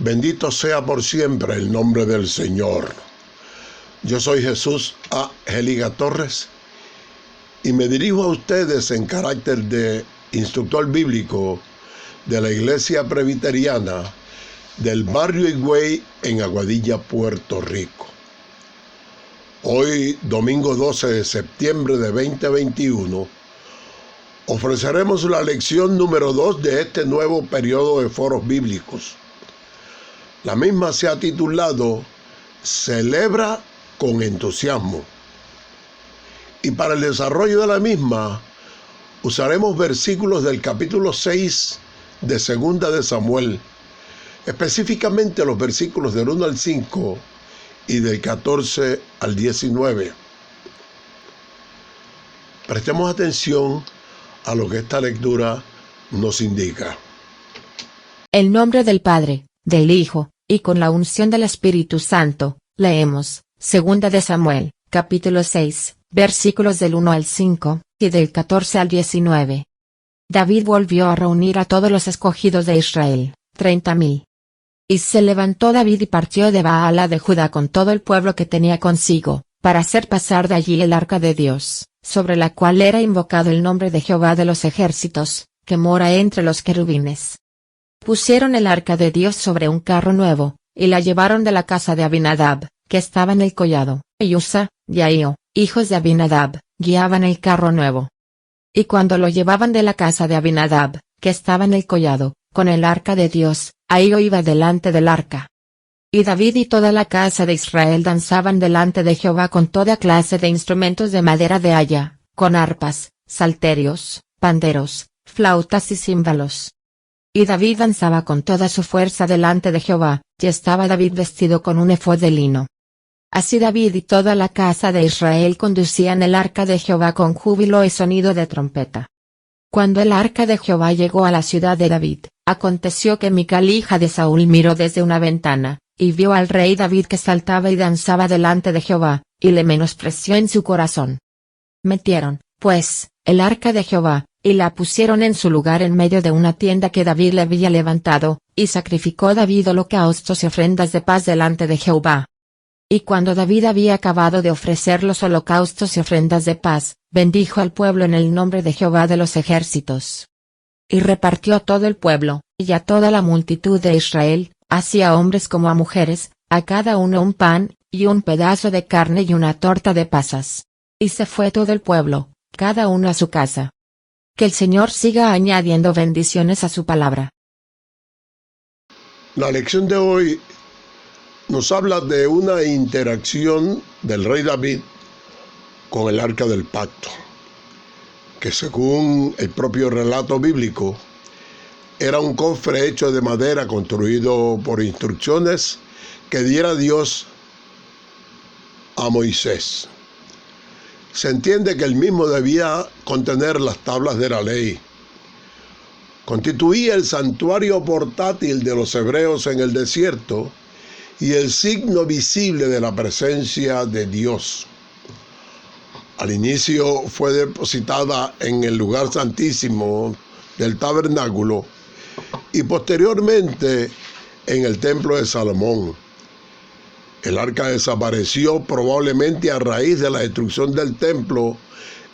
Bendito sea por siempre el nombre del Señor. Yo soy Jesús A. Geliga Torres y me dirijo a ustedes en carácter de instructor bíblico de la Iglesia Presbiteriana del barrio Higüey en Aguadilla, Puerto Rico. Hoy, domingo 12 de septiembre de 2021, ofreceremos la lección número 2 de este nuevo periodo de foros bíblicos. La misma se ha titulado Celebra con entusiasmo. Y para el desarrollo de la misma, usaremos versículos del capítulo 6 de Segunda de Samuel, específicamente los versículos del 1 al 5 y del 14 al 19. Prestemos atención a lo que esta lectura nos indica. En nombre del Padre, del Hijo, y con la unción del Espíritu Santo, leemos, Segunda de Samuel, capítulo 6, versículos del 1 al 5, y del 14 al 19. David volvió a reunir a todos los escogidos de Israel, 30,000. Y se levantó David y partió de Baala de Judá con todo el pueblo que tenía consigo, para hacer pasar de allí el arca de Dios, sobre la cual era invocado el nombre de Jehová de los ejércitos, que mora entre los querubines. Pusieron el arca de Dios sobre un carro nuevo, y la llevaron de la casa de Abinadab, que estaba en el collado, y Usa, y Ahío, hijos de Abinadab, guiaban el carro nuevo. Y cuando lo llevaban de la casa de Abinadab, que estaba en el collado, con el arca de Dios, Ahío iba delante del arca. Y David y toda la casa de Israel danzaban delante de Jehová con toda clase de instrumentos de madera de haya, con arpas, salterios, panderos, flautas y címbalos. Y David danzaba con toda su fuerza delante de Jehová, y estaba David vestido con un efod de lino. Así David y toda la casa de Israel conducían el arca de Jehová con júbilo y sonido de trompeta. Cuando el arca de Jehová llegó a la ciudad de David, aconteció que Mical hija de Saúl miró desde una ventana, y vio al rey David que saltaba y danzaba delante de Jehová, y le menospreció en su corazón. Metieron, pues, el arca de Jehová, y la pusieron en su lugar en medio de una tienda que David le había levantado, y sacrificó David holocaustos y ofrendas de paz delante de Jehová. Y cuando David había acabado de ofrecer los holocaustos y ofrendas de paz, bendijo al pueblo en el nombre de Jehová de los ejércitos. Y repartió a todo el pueblo, y a toda la multitud de Israel, así a hombres como a mujeres, a cada uno un pan, y un pedazo de carne y una torta de pasas. Y se fue todo el pueblo, cada uno a su casa. Que el Señor siga añadiendo bendiciones a su palabra. La lección de hoy nos habla de una interacción del rey David con el arca del pacto, que según el propio relato bíblico, era un cofre hecho de madera construido por instrucciones que diera Dios a Moisés. Se entiende que el mismo debía contener las tablas de la ley. Constituía el santuario portátil de los hebreos en el desierto y el signo visible de la presencia de Dios. Al inicio fue depositada en el lugar santísimo del tabernáculo y posteriormente en el templo de Salomón. El arca desapareció probablemente a raíz de la destrucción del templo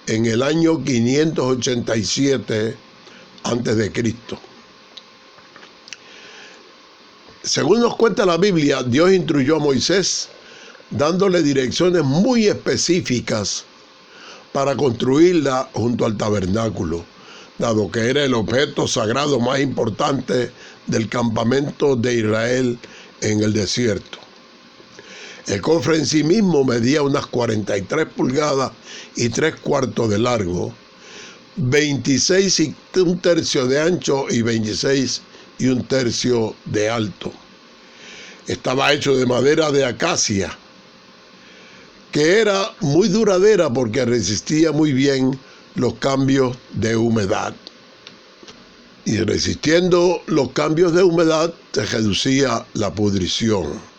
en el año 587 a.C. Según nos cuenta la Biblia, Dios instruyó a Moisés dándole direcciones muy específicas para construirla junto al tabernáculo, dado que era el objeto sagrado más importante del campamento de Israel en el desierto. El cofre en sí mismo medía unas 43 pulgadas y 3/4 de largo, 26 y 1/3 de ancho y 26 y 1/3 de alto. Estaba hecho de madera de acacia, que era muy duradera porque resistía muy bien los cambios de humedad. Y resistiendo los cambios de humedad se reducía la pudrición.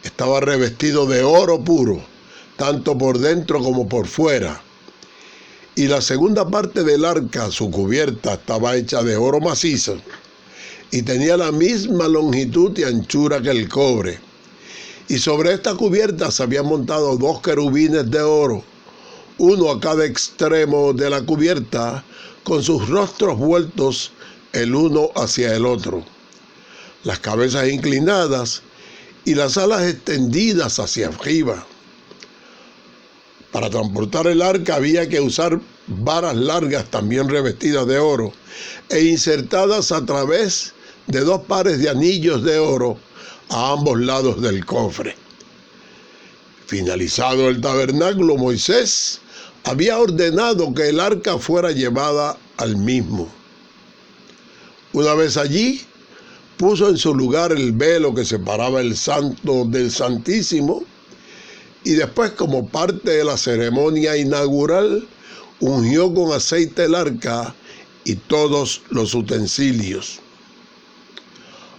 Estaba revestido de oro puro, tanto por dentro como por fuera. Y la segunda parte del arca, su cubierta, estaba hecha de oro macizo y tenía la misma longitud y anchura que el cobre. Y sobre esta cubierta se habían montado 2 querubines de oro, uno a cada extremo de la cubierta, con sus rostros vueltos el uno hacia el otro, las cabezas inclinadas y las alas extendidas hacia arriba. Para transportar el arca había que usar varas largas también revestidas de oro e insertadas a través de 2 pares de anillos de oro a ambos lados del cofre. Finalizado el tabernáculo, Moisés había ordenado que el arca fuera llevada al mismo. Una vez allí, puso en su lugar el velo que separaba el santo del santísimo y después, como parte de la ceremonia inaugural, ungió con aceite el arca y todos los utensilios.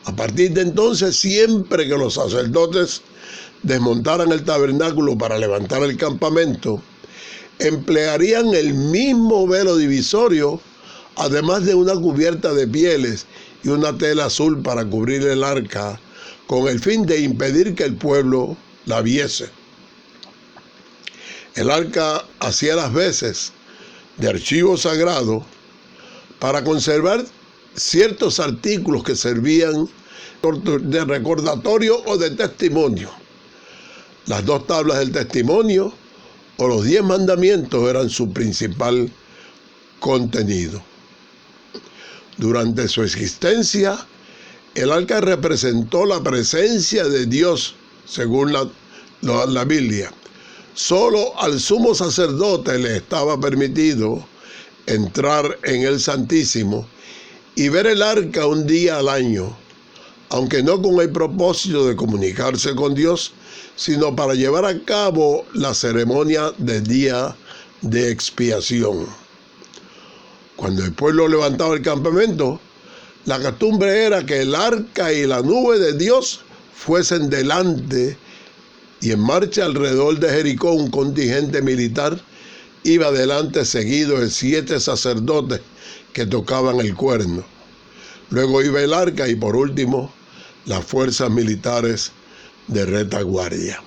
A partir de entonces, siempre que los sacerdotes desmontaran el tabernáculo para levantar el campamento, emplearían el mismo velo divisorio, además de una cubierta de pieles y una tela azul para cubrir el arca, con el fin de impedir que el pueblo la viese. El arca hacía las veces de archivo sagrado para conservar ciertos artículos que servían de recordatorio o de testimonio. Las 2 tablas del testimonio o los 10 mandamientos eran su principal contenido. Durante su existencia, el arca representó la presencia de Dios, según la Biblia. Solo al sumo sacerdote le estaba permitido entrar en el Santísimo y ver el arca un día al año, aunque no con el propósito de comunicarse con Dios, sino para llevar a cabo la ceremonia del día de expiación. Cuando el pueblo levantaba el campamento, la costumbre era que el arca y la nube de Dios fuesen delante, y en marcha alrededor de Jericó un contingente militar iba delante seguido de 7 sacerdotes que tocaban el cuerno. Luego iba el arca y por último las fuerzas militares de retaguardia.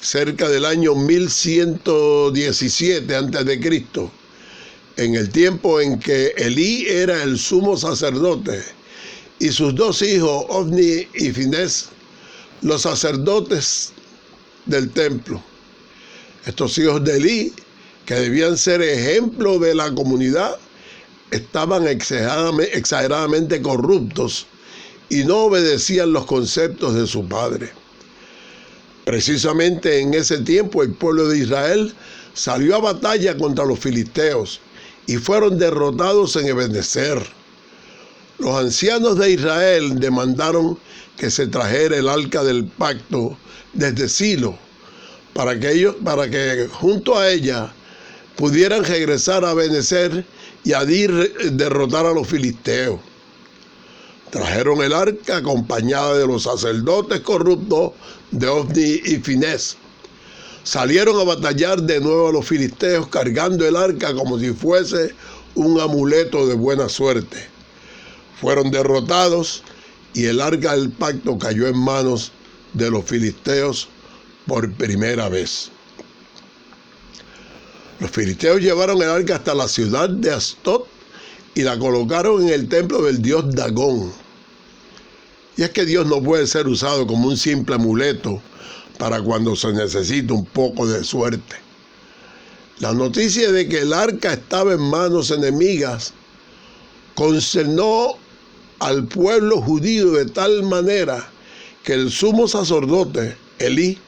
Cerca del año 1117 a.C., en el tiempo en que Elí era el sumo sacerdote y sus 2 hijos, Ofni y Finés, los sacerdotes del templo. Estos hijos de Elí, que debían ser ejemplo de la comunidad, estaban exageradamente corruptos y no obedecían los conceptos de su padre. Precisamente en ese tiempo el pueblo de Israel salió a batalla contra los filisteos y fueron derrotados en Ebenezer. Los ancianos de Israel demandaron que se trajera el arca del pacto desde Silo, para que junto a ella pudieran regresar a Ebenezer y allí derrotar a los filisteos. Trajeron el arca acompañada de los sacerdotes corruptos de Ofni y Finés. Salieron a batallar de nuevo a los filisteos cargando el arca como si fuese un amuleto de buena suerte. Fueron derrotados y el arca del pacto cayó en manos de los filisteos por primera vez. Los filisteos llevaron el arca hasta la ciudad de Astot y la colocaron en el templo del dios Dagón. Y es que Dios no puede ser usado como un simple amuleto para cuando se necesita un poco de suerte. La noticia de que el arca estaba en manos enemigas consternó al pueblo judío de tal manera que el sumo sacerdote, Elí,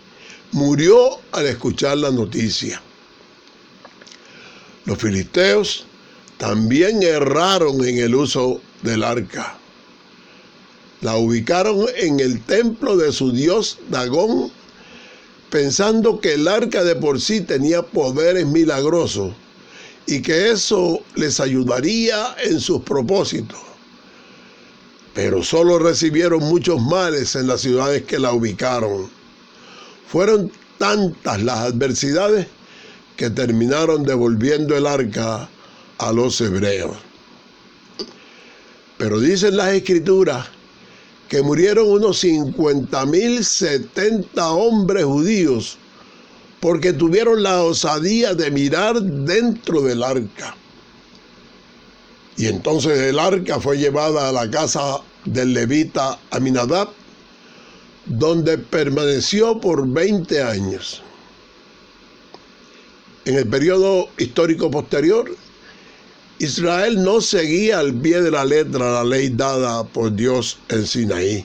murió al escuchar la noticia. Los filisteos también erraron en el uso del arca. La ubicaron en el templo de su dios Dagón, pensando que el arca de por sí tenía poderes milagrosos y que eso les ayudaría en sus propósitos. Pero solo recibieron muchos males en las ciudades que la ubicaron. Fueron tantas las adversidades que terminaron devolviendo el arca a los hebreos. Pero dicen las escrituras que murieron unos 50.070 hombres judíos porque tuvieron la osadía de mirar dentro del arca. Y entonces el arca fue llevada a la casa del levita Aminadab, donde permaneció por 20 años. En el periodo histórico posterior, Israel no seguía al pie de la letra la ley dada por Dios en Sinaí.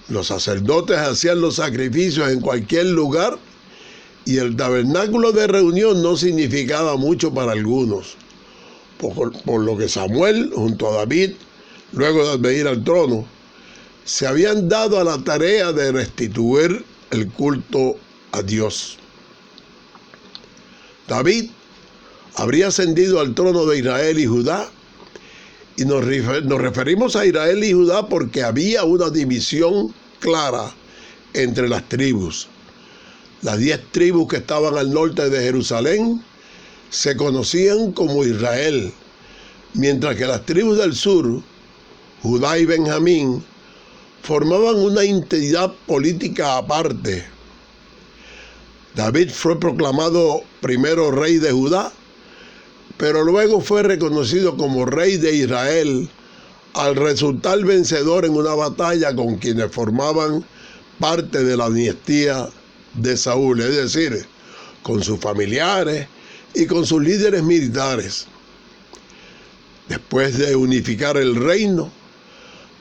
Los sacerdotes hacían los sacrificios en cualquier lugar y el tabernáculo de reunión no significaba mucho para algunos, por lo que Samuel, junto a David, luego de venir al trono, se habían dado a la tarea de restituir el culto a Dios. David habría ascendido al trono de Israel y Judá, y nos referimos a Israel y Judá porque había una división clara entre las tribus. Las 10 tribus que estaban al norte de Jerusalén se conocían como Israel, mientras que las tribus del sur, Judá y Benjamín, formaban una entidad política aparte. David fue proclamado primero rey de Judá, pero luego fue reconocido como rey de Israel al resultar vencedor en una batalla con quienes formaban parte de la dinastía de Saúl, es decir, con sus familiares y con sus líderes militares. Después de unificar el reino,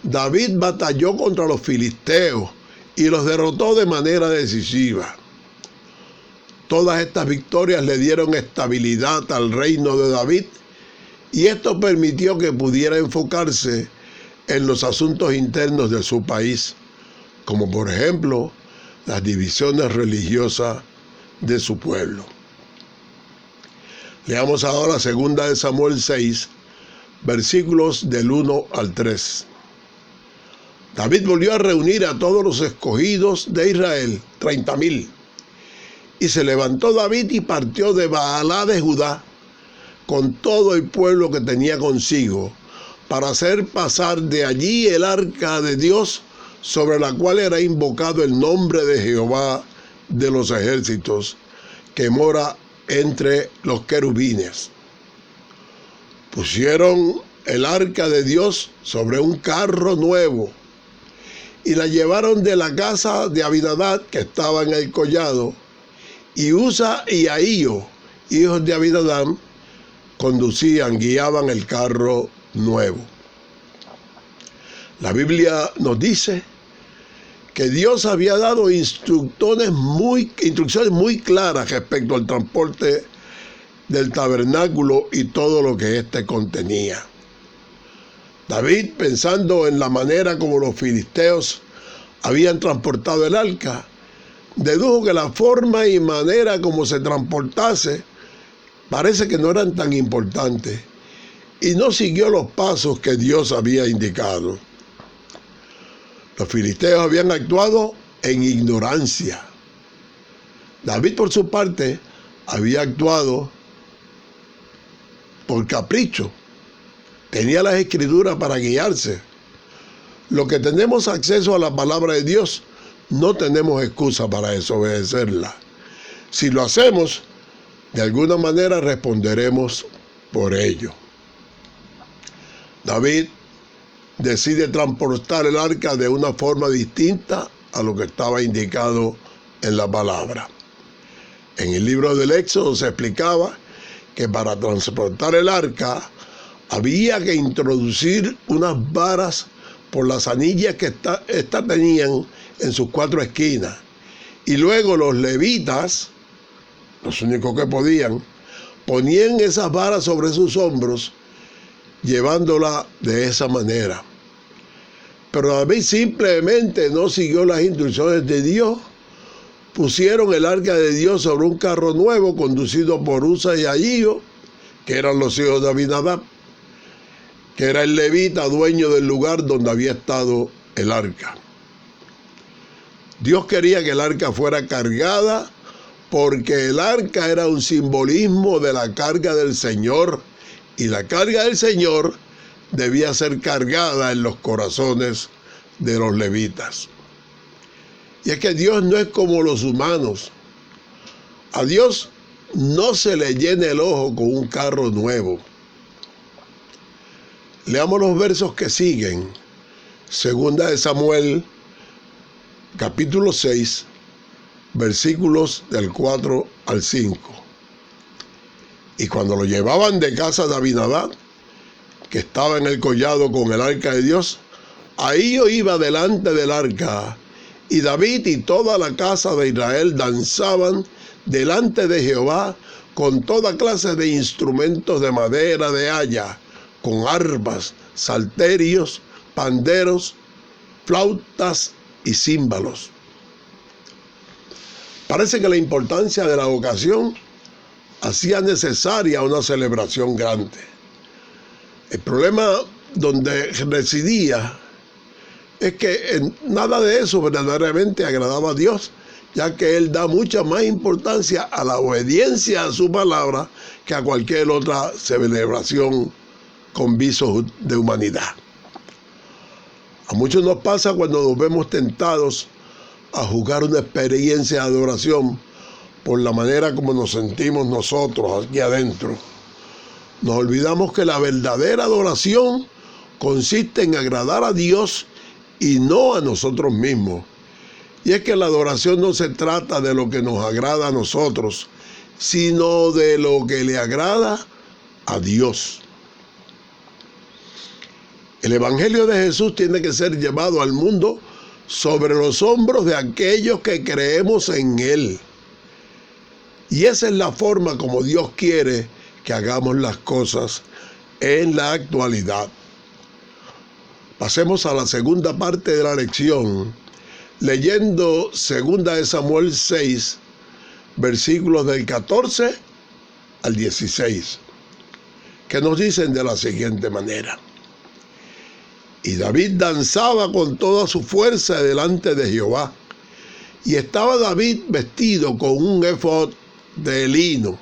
David batalló contra los filisteos y los derrotó de manera decisiva. Todas estas victorias le dieron estabilidad al reino de David y esto permitió que pudiera enfocarse en los asuntos internos de su país, como por ejemplo las divisiones religiosas de su pueblo. Leamos ahora 2 Samuel 6, versículos del 1 al 3. David volvió a reunir a todos los escogidos de Israel, 30,000. Y se levantó David y partió de Baalá de Judá con todo el pueblo que tenía consigo, para hacer pasar de allí el arca de Dios, sobre la cual era invocado el nombre de Jehová de los ejércitos, que mora entre los querubines. Pusieron el arca de Dios sobre un carro nuevo y la llevaron de la casa de Abinadab, que estaba en el collado, y Usa y Ahío, hijos de Abinadab, guiaban el carro nuevo. La Biblia nos dice que Dios había dado instrucciones muy claras respecto al transporte del tabernáculo y todo lo que éste contenía. David, pensando en la manera como los filisteos habían transportado el arca, dedujo que la forma y manera como se transportase parece que no eran tan importantes, y no siguió los pasos que Dios había indicado. Los filisteos habían actuado en ignorancia. David, por su parte, había actuado por capricho. Tenía las escrituras para guiarse. Los que tenemos acceso a la palabra de Dios, no tenemos excusa para desobedecerla. Si lo hacemos, de alguna manera responderemos por ello. David decide transportar el arca de una forma distinta a lo que estaba indicado en la palabra. En el libro del Éxodo se explicaba que para transportar el arca había que introducir unas varas por las anillas que estas tenían en sus 4 esquinas. Y luego los levitas, los únicos que podían, ponían esas varas sobre sus hombros, llevándola de esa manera. Pero David simplemente no siguió las instrucciones de Dios. Pusieron el arca de Dios sobre un carro nuevo conducido por Usa y Ahío, que eran los hijos de Abinadab, que era el levita dueño del lugar donde había estado el arca. Dios quería que el arca fuera cargada porque el arca era un simbolismo de la carga del Señor, y la carga del Señor debía ser cargada en los corazones de los levitas. Y es que Dios no es como los humanos. A Dios no se le llena el ojo con un carro nuevo. Leamos los versos que siguen. Segunda de Samuel, capítulo 6, versículos del 4 al 5. Y cuando lo llevaban de casa de Abinadab, que estaba en el collado con el arca de Dios, ahí yo iba delante del arca, y David y toda la casa de Israel danzaban delante de Jehová con toda clase de instrumentos de madera de haya, con arpas, salterios, panderos, flautas y címbalos. Parece que la importancia de la ocasión hacía necesaria una celebración grande. El problema donde residía es que nada de eso verdaderamente agradaba a Dios, ya que Él da mucha más importancia a la obediencia a su palabra que a cualquier otra celebración con visos de humanidad. A muchos nos pasa cuando nos vemos tentados a juzgar una experiencia de adoración por la manera como nos sentimos nosotros aquí adentro. Nos olvidamos que la verdadera adoración consiste en agradar a Dios y no a nosotros mismos. Y es que la adoración no se trata de lo que nos agrada a nosotros, sino de lo que le agrada a Dios. El Evangelio de Jesús tiene que ser llevado al mundo sobre los hombros de aquellos que creemos en Él. Y esa es la forma como Dios quiere que hagamos las cosas en la actualidad. Pasemos a la segunda parte de la lección, leyendo 2 de Samuel 6, versículos del 14 al 16, que nos dicen de la siguiente manera. Y David danzaba con toda su fuerza delante de Jehová, y estaba David vestido con un efod de lino.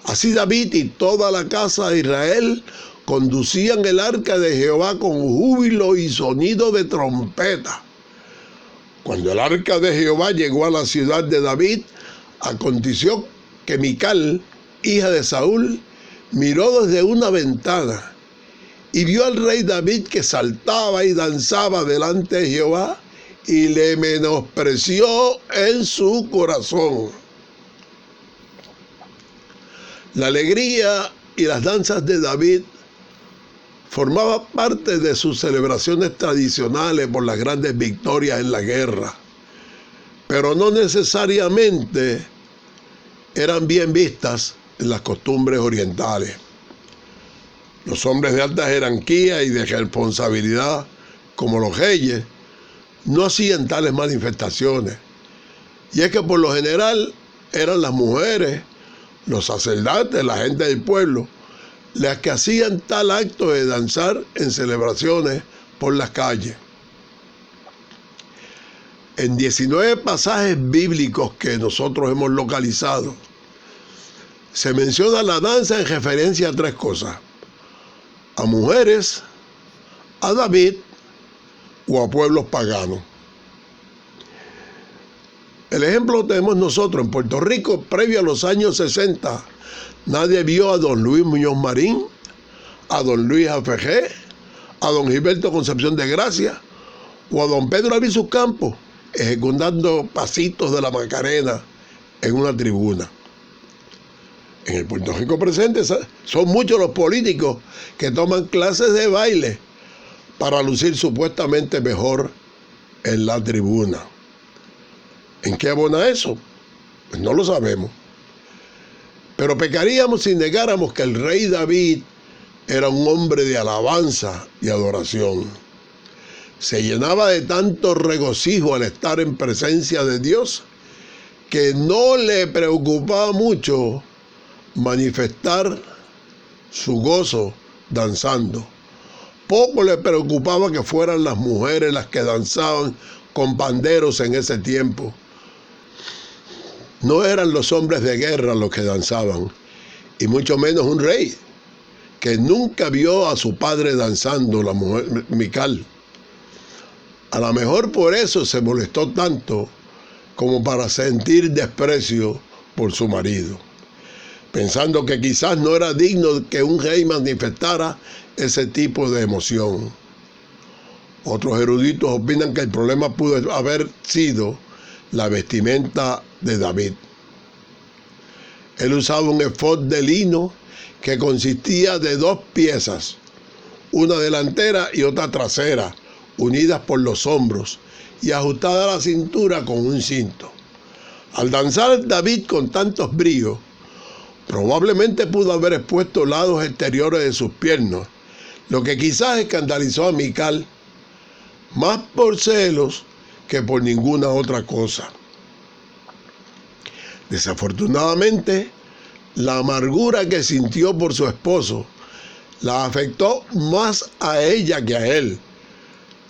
Así David y toda la casa de Israel conducían el arca de Jehová con júbilo y sonido de trompeta. Cuando el arca de Jehová llegó a la ciudad de David, aconteció que Mical, hija de Saúl, miró desde una ventana y vio al rey David que saltaba y danzaba delante de Jehová y le menospreció en su corazón. La alegría y las danzas de David formaban parte de sus celebraciones tradicionales por las grandes victorias en la guerra, pero no necesariamente eran bien vistas en las costumbres orientales. Los hombres de alta jerarquía y de responsabilidad, como los reyes, no hacían tales manifestaciones. Y es que por lo general eran las mujeres, los sacerdotes, la gente del pueblo, las que hacían tal acto de danzar en celebraciones por las calles. En 19 pasajes bíblicos que nosotros hemos localizado, se menciona la danza en referencia a 3 cosas: a mujeres, a David o a pueblos paganos. El ejemplo lo tenemos nosotros en Puerto Rico, previo a los años 60. Nadie vio a don Luis Muñoz Marín, a don Luis Afegé, a don Gilberto Concepción de Gracia o a don Pedro Albizu Campos ejecutando pasitos de la Macarena en una tribuna. En el Puerto Rico presente son muchos los políticos que toman clases de baile para lucir supuestamente mejor en la tribuna. ¿En qué abona eso? Pues no lo sabemos. Pero pecaríamos si negáramos que el rey David era un hombre de alabanza y adoración. Se llenaba de tanto regocijo al estar en presencia de Dios que no le preocupaba mucho manifestar su gozo danzando. Poco le preocupaba que fueran las mujeres las que danzaban con panderos en ese tiempo. No eran los hombres de guerra los que danzaban, y mucho menos un rey. que nunca vio a su padre danzando, la mujer Mical. A lo mejor por eso se molestó tanto como para sentir desprecio por su marido, pensando que quizás no era digno que un rey manifestara ese tipo de emoción. Otros eruditos opinan que el problema pudo haber sido la vestimenta de David. Él usaba un efod de lino que consistía de 2 piezas, una delantera y otra trasera, unidas por los hombros y ajustada a la cintura con un cinto. Al danzar David con tantos bríos, probablemente pudo haber expuesto lados exteriores de sus piernas, lo que quizás escandalizó a Mical, más por celos que por ninguna otra cosa. Desafortunadamente, la amargura que sintió por su esposo la afectó más a ella que a él,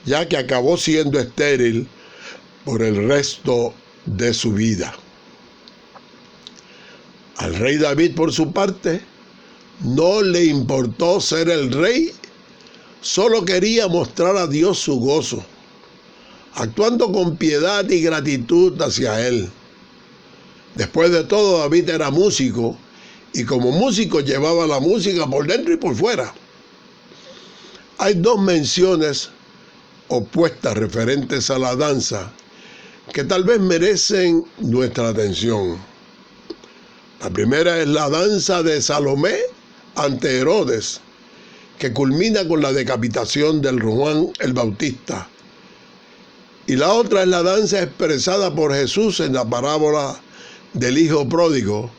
ya que acabó siendo estéril por el resto de su vida. Al rey David, por su parte, no le importó ser el rey, solo quería mostrar a Dios su gozo, actuando con piedad y gratitud hacia él. Después de todo, David era músico y como músico llevaba la música por dentro y por fuera. Hay 2 menciones opuestas referentes a la danza que tal vez merecen nuestra atención. La primera es la danza de Salomé ante Herodes, que culmina con la decapitación del Juan el Bautista. Y la otra es la danza expresada por Jesús en la parábola del hijo pródigo,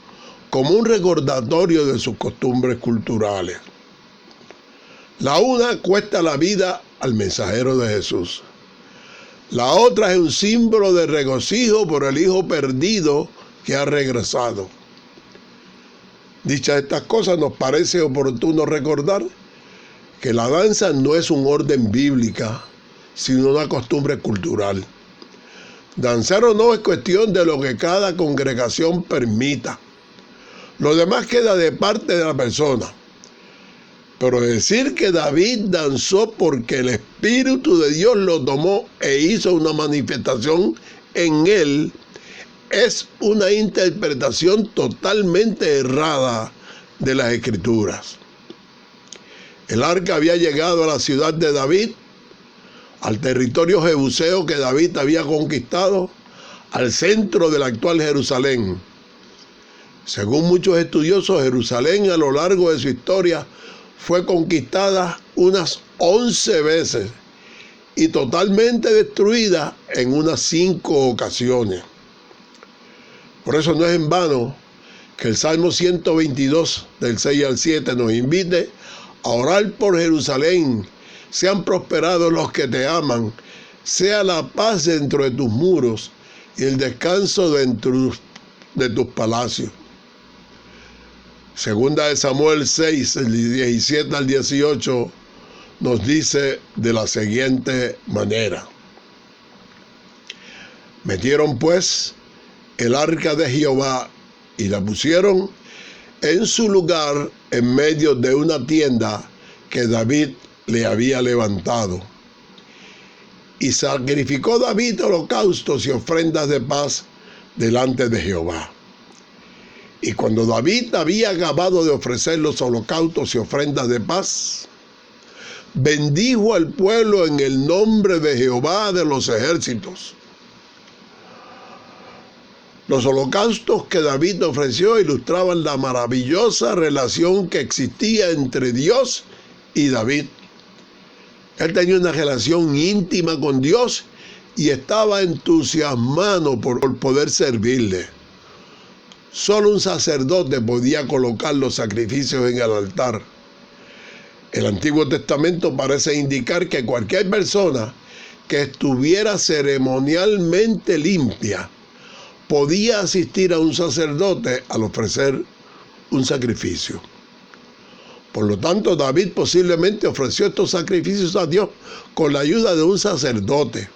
como un recordatorio de sus costumbres culturales. La una cuesta la vida al mensajero de Jesús. La otra es un símbolo de regocijo por el hijo perdido que ha regresado. Dichas estas cosas, nos parece oportuno recordar que la danza no es un orden bíblica, sino una costumbre cultural. Danzar o no es cuestión de lo que cada congregación permita. Lo demás queda de parte de la persona. Pero decir que David danzó porque el Espíritu de Dios lo tomó e hizo una manifestación en él es una interpretación totalmente errada de las Escrituras. El arca había llegado a la ciudad de David, al territorio jebuseo que David había conquistado, al centro de la actual Jerusalén. Según muchos estudiosos, Jerusalén a lo largo de su historia fue conquistada unas 11 veces y totalmente destruida en unas 5 ocasiones. Por eso no es en vano que el Salmo 122, del 6 al 7, nos invite a orar por Jerusalén. Sean prosperados los que te aman, sea la paz dentro de tus muros y el descanso dentro de tus palacios. Segunda de Samuel 6, del 17 al 18, nos dice de la siguiente manera: metieron pues el arca de Jehová y la pusieron en su lugar en medio de una tienda que David le había levantado. Y sacrificó David holocaustos y ofrendas de paz delante de Jehová. Y cuando David había acabado de ofrecer los holocaustos y ofrendas de paz, bendijo al pueblo en el nombre de Jehová de los ejércitos. Los holocaustos que David ofreció ilustraban la maravillosa relación que existía entre Dios y David. Él tenía una relación íntima con Dios y estaba entusiasmado por poder servirle. Solo un sacerdote podía colocar los sacrificios en el altar. El Antiguo Testamento parece indicar que cualquier persona que estuviera ceremonialmente limpia podía asistir a un sacerdote al ofrecer un sacrificio. Por lo tanto, David posiblemente ofreció estos sacrificios a Dios con la ayuda de un sacerdote.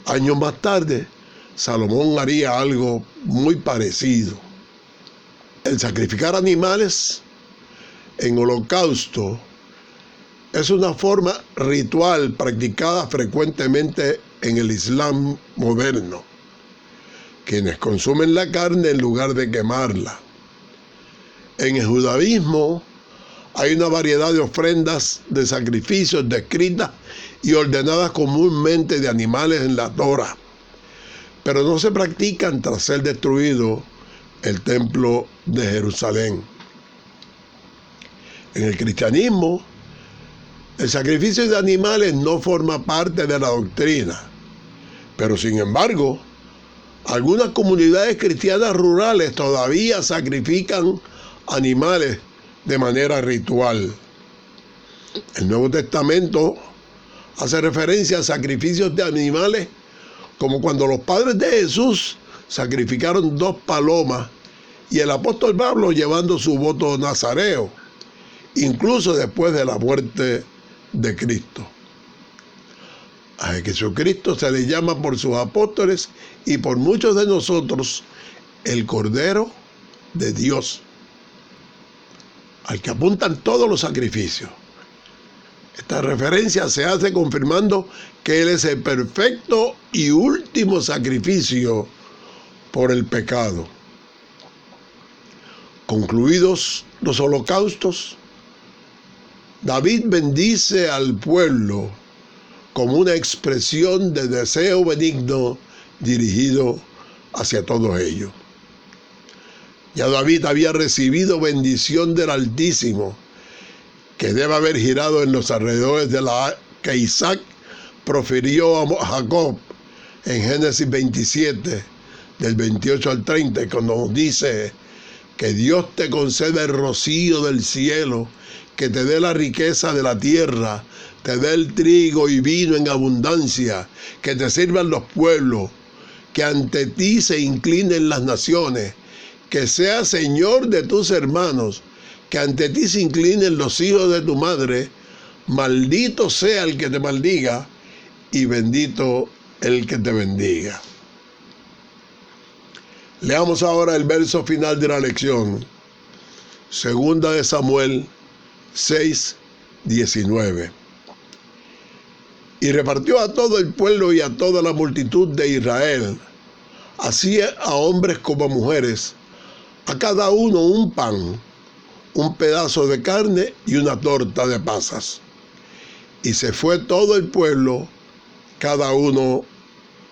Años más tarde, Salomón haría algo muy parecido. El sacrificar animales en holocausto es una forma ritual practicada frecuentemente en el Islam moderno, quienes consumen la carne en lugar de quemarla. En el judaísmo hay una variedad de ofrendas de sacrificios descritas y ordenadas comúnmente de animales en la Torá, pero no se practican tras ser destruido el templo de Jerusalén. En el cristianismo, el sacrificio de animales no forma parte de la doctrina, pero sin embargo, algunas comunidades cristianas rurales todavía sacrifican animales de manera ritual. El Nuevo Testamento hace referencia a sacrificios de animales como cuando los padres de Jesús sacrificaron 2 palomas y el apóstol Pablo llevando su voto nazareo, incluso después de la muerte de Cristo. A Jesucristo se le llama por sus apóstoles y por muchos de nosotros el Cordero de Dios, al que apuntan todos los sacrificios. Esta referencia se hace confirmando que Él es el perfecto y último sacrificio por el pecado. Concluidos los holocaustos, David bendice al pueblo como una expresión de deseo benigno dirigido hacia todos ellos. Ya David había recibido bendición del Altísimo, que debe haber girado en los alrededores de la que Isaac profirió a Jacob en Génesis 27, del 28 al 30, cuando nos dice que Dios te concede el rocío del cielo, que te dé la riqueza de la tierra, te dé el trigo y vino en abundancia, que te sirvan los pueblos, que ante ti se inclinen las naciones, que seas Señor de tus hermanos, que ante ti se inclinen los hijos de tu madre, maldito sea el que te maldiga y bendito el que te bendiga. Leamos ahora el verso final de la lección, 2 de Samuel 6:19. Y repartió a todo el pueblo y a toda la multitud de Israel, así a hombres como a mujeres, a cada uno un pan, un pedazo de carne y una torta de pasas. Y se fue todo el pueblo, cada uno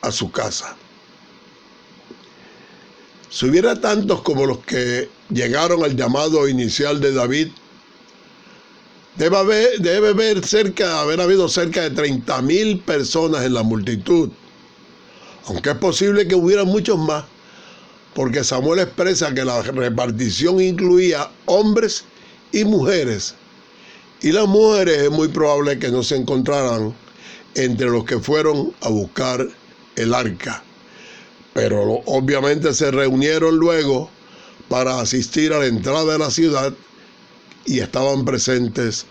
a su casa. Si hubiera tantos como los que llegaron al llamado inicial de David, debe haber habido cerca de 30,000 personas en la multitud, aunque es posible que hubiera muchos más, porque Samuel expresa que la repartición incluía hombres y mujeres, y las mujeres es muy probable que no se encontraran entre los que fueron a buscar el arca, pero obviamente se reunieron luego para asistir a la entrada de la ciudad y estaban presentes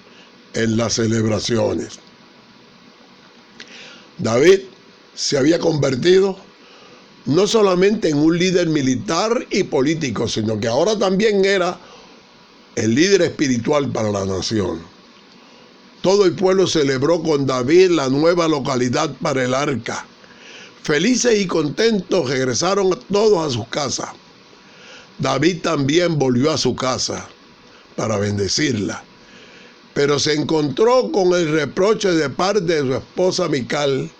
en las celebraciones. David se había convertido no solamente en un líder militar y político, sino que ahora también era el líder espiritual para la nación. Todo el pueblo celebró con David la nueva localidad para el arca. Felices y contentos regresaron todos a sus casas. David también volvió a su casa para bendecirla, pero se encontró con el reproche de parte de su esposa Mical,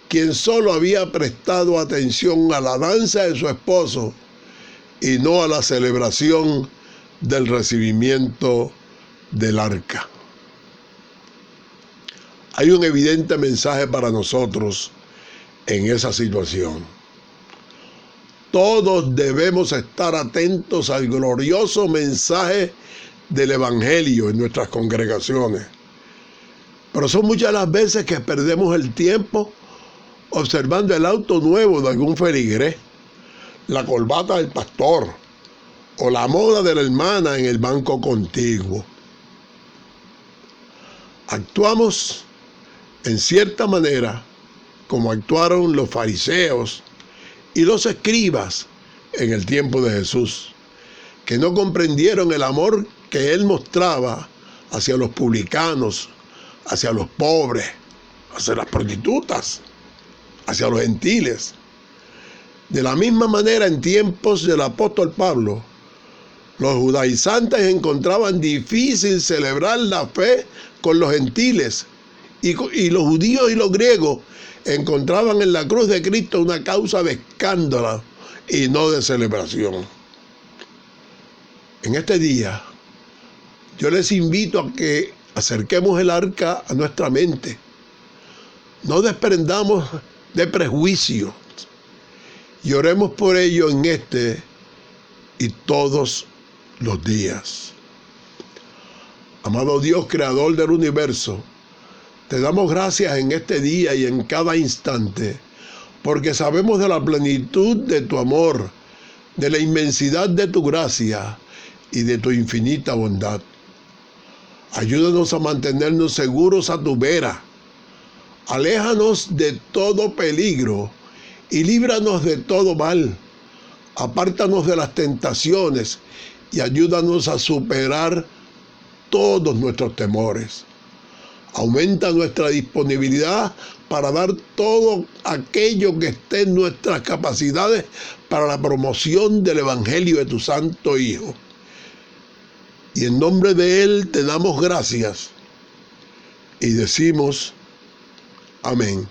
quien solo había prestado atención a la danza de su esposo y no a la celebración del recibimiento del arca. Hay un evidente mensaje para nosotros en esa situación. Todos debemos estar atentos al glorioso mensaje del Evangelio en nuestras congregaciones. Pero son muchas las veces que perdemos el tiempo observando el auto nuevo de algún feligrés, la corbata del pastor o la moda de la hermana en el banco contiguo. Actuamos en cierta manera como actuaron los fariseos y los escribas en el tiempo de Jesús, que no comprendieron el amor que él mostraba hacia los publicanos, hacia los pobres, hacia las prostitutas, hacia los gentiles. De la misma manera, en tiempos del apóstol Pablo, los judaizantes encontraban difícil celebrar la fe con los gentiles, y los judíos y los griegos encontraban en la cruz de Cristo una causa de escándalo y no de celebración. En este día, yo les invito a que acerquemos el arca a nuestra mente. No desprendamos de prejuicios y oremos por ello en este y todos los días. Amado Dios, creador del universo, te damos gracias en este día y en cada instante, porque sabemos de la plenitud de tu amor, de la inmensidad de tu gracia y de tu infinita bondad. Ayúdanos a mantenernos seguros a tu vera. Aléjanos de todo peligro y líbranos de todo mal. Apártanos de las tentaciones y ayúdanos a superar todos nuestros temores. Aumenta nuestra disponibilidad para dar todo aquello que esté en nuestras capacidades para la promoción del Evangelio de tu Santo Hijo. Y en nombre de Él te damos gracias y decimos amén.